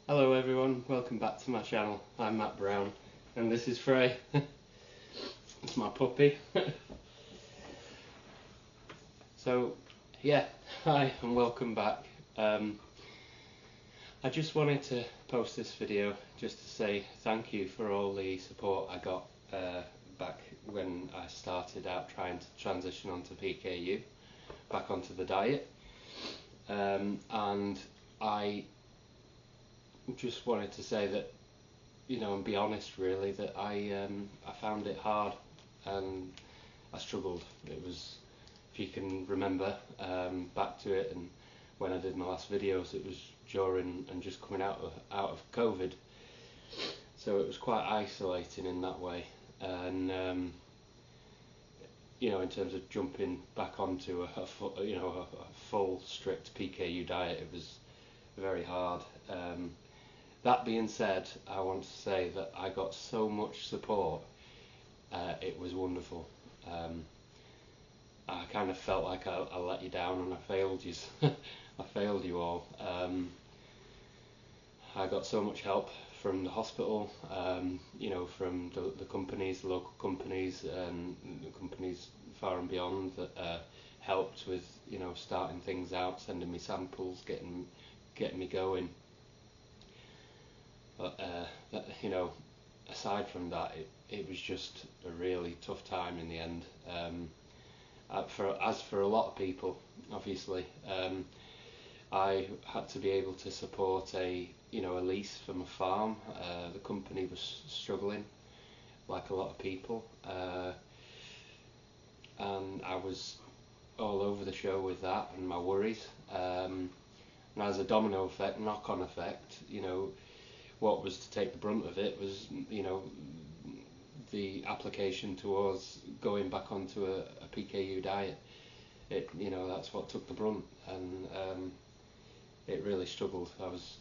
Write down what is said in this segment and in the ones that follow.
Hello everyone, welcome back to my channel. I'm Matt Brown and this is Frey. It's my puppy. So yeah, hi and welcome back. I just wanted to post this video just to say thank you for all the support I got back when I started out trying to transition onto PKU, back onto the diet. And I just wanted to say that, and be honest really, that I found it hard and I struggled. It was, if you can remember back to it, and when I did my last videos, it was during and just coming out of COVID, so it was quite isolating in that way. And in terms of jumping back onto a full strict PKU diet, it was very hard. That being said, I want to say that I got so much support. It was wonderful. I kind of felt like I let you down and I failed you. I failed you all. I got so much help from the hospital, from the companies, the local companies, and the companies far and beyond that helped with, starting things out, sending me samples, getting me going. But aside from that, it was just a really tough time in the end. For a lot of people, obviously, I had to be able to support a lease from a farm. The company was struggling, like a lot of people, and I was all over the show with that and my worries. And as a domino effect, knock-on effect, what was to take the brunt of it was, the application towards going back onto a PKU diet. That's what took the brunt, and it really struggled. I was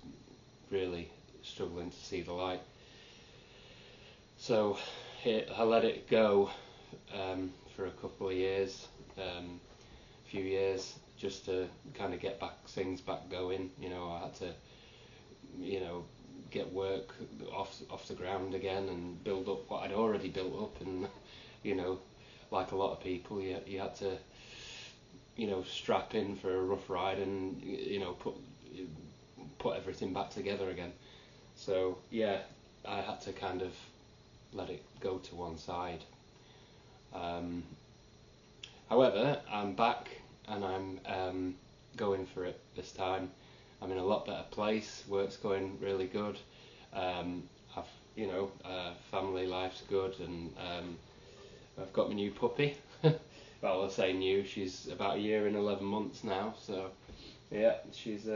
really struggling to see the light. So I let it go for a couple of years, few years, just to kind of get things back going. I had to, get work off the ground again and build up what I'd already built up, and like a lot of people, you had to strap in for a rough ride and put everything back together again. So yeah, I had to kind of let it go to one side. However, I'm back and I'm going for it this time. I'm in a lot better place. Work's going really good. Family life's good, and I've got my new puppy. Well, I say new. She's about a year and 11 months now. So yeah, she's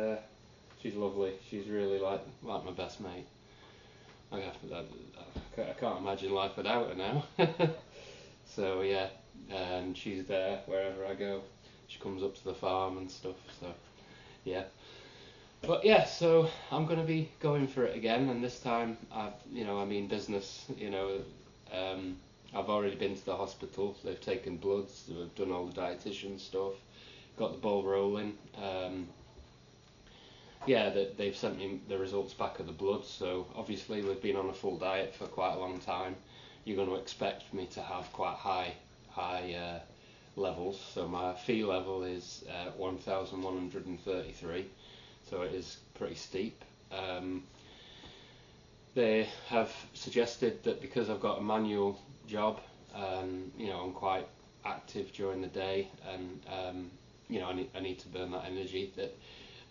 lovely. She's really like my best mate. I can't imagine life without her now. So yeah, and she's there wherever I go. She comes up to the farm and stuff. So yeah. But yeah, so I'm going to be going for it again, and this time I mean business. I've already been to the hospital. They've taken bloods. They've done all the dietitian stuff. Got the ball rolling. They've sent me the results back of the blood. So obviously we've been on a full diet for quite a long time. You're going to expect me to have quite high levels. So my Phe level is 1,133. So it is pretty steep. They have suggested that because I've got a manual job, I'm quite active during the day, and I need to burn that energy,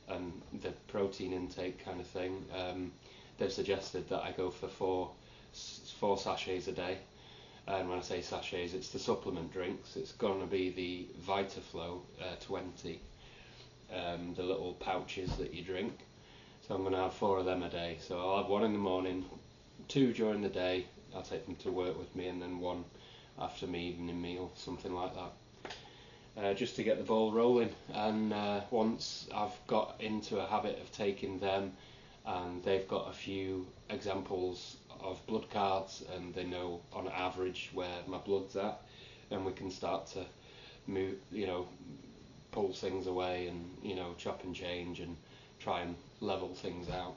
and the protein intake kind of thing. They've suggested that I go for four sachets a day, and when I say sachets, it's the supplement drinks. It's going to be the VitaFlow 20. The little pouches that you drink. So I'm going to have 4 of them a day. So I'll have 1 in the morning, 2 during the day. I'll take them to work with me, and then 1 after my evening meal, something like that. Just to get the ball rolling. And once I've got into a habit of taking them, and they've got a few examples of blood cards, and they know on average where my blood's at, and we can start to move, pull things away and chop and change and try and level things out.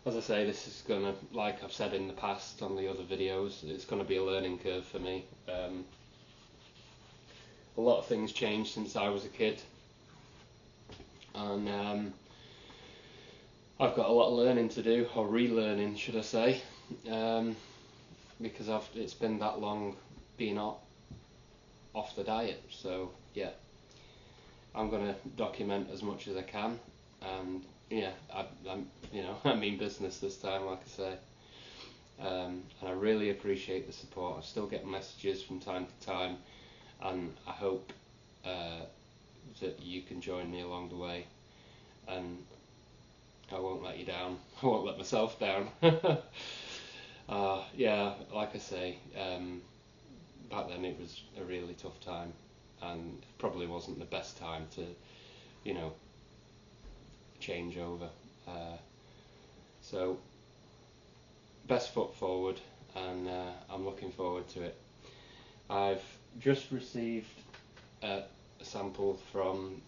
as I say, this is gonna, like I've said in the past on the other videos, it's gonna be a learning curve for me. A lot of things changed since I was a kid, and I've got a lot of learning to do, or relearning, should I say, because it's been that long being off the diet. So yeah, I'm gonna document as much as I can, and yeah, I'm I mean business this time, like I say, and I really appreciate the support. I still get messages from time to time, and I hope that you can join me along the way, and I won't let you down. I won't let myself down. Yeah, like I say, back then it was a really tough time, and it probably wasn't the best time to, change over. So, best foot forward, and I'm looking forward to it. I've just received a sample from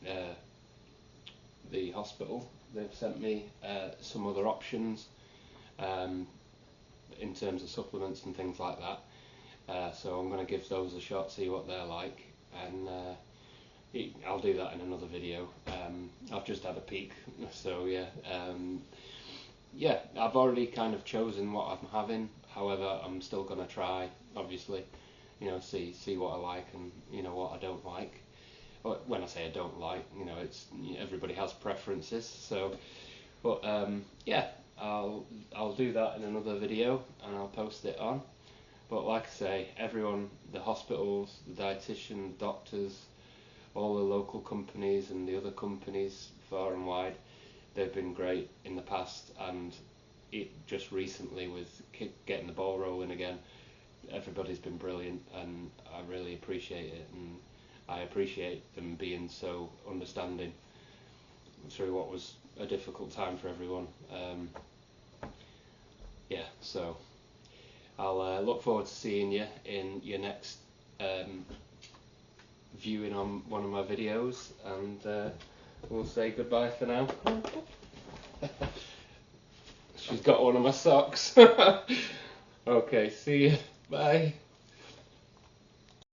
the hospital. They've sent me some other options in terms of supplements and things like that. So I'm going to give those a shot, see what they're like, and I'll do that in another video. I've just had a peek, so yeah. Yeah, I've already kind of chosen what I'm having. However, I'm still going to try, obviously, see what I like and what I don't like. When I say I don't like, it's everybody has preferences. So, but yeah, I'll do that in another video and I'll post it on. But like I say, everyone, the hospitals, the dietitian, doctors, all the local companies and the other companies far and wide, they've been great in the past, and it just recently with getting the ball rolling again, everybody's been brilliant, and I really appreciate it, and I appreciate them being so understanding through what was a difficult time for everyone. Yeah, so I'll look forward to seeing you in your next viewing on one of my videos, and we'll say goodbye for now. She's got one of my socks. Okay, see you. Bye.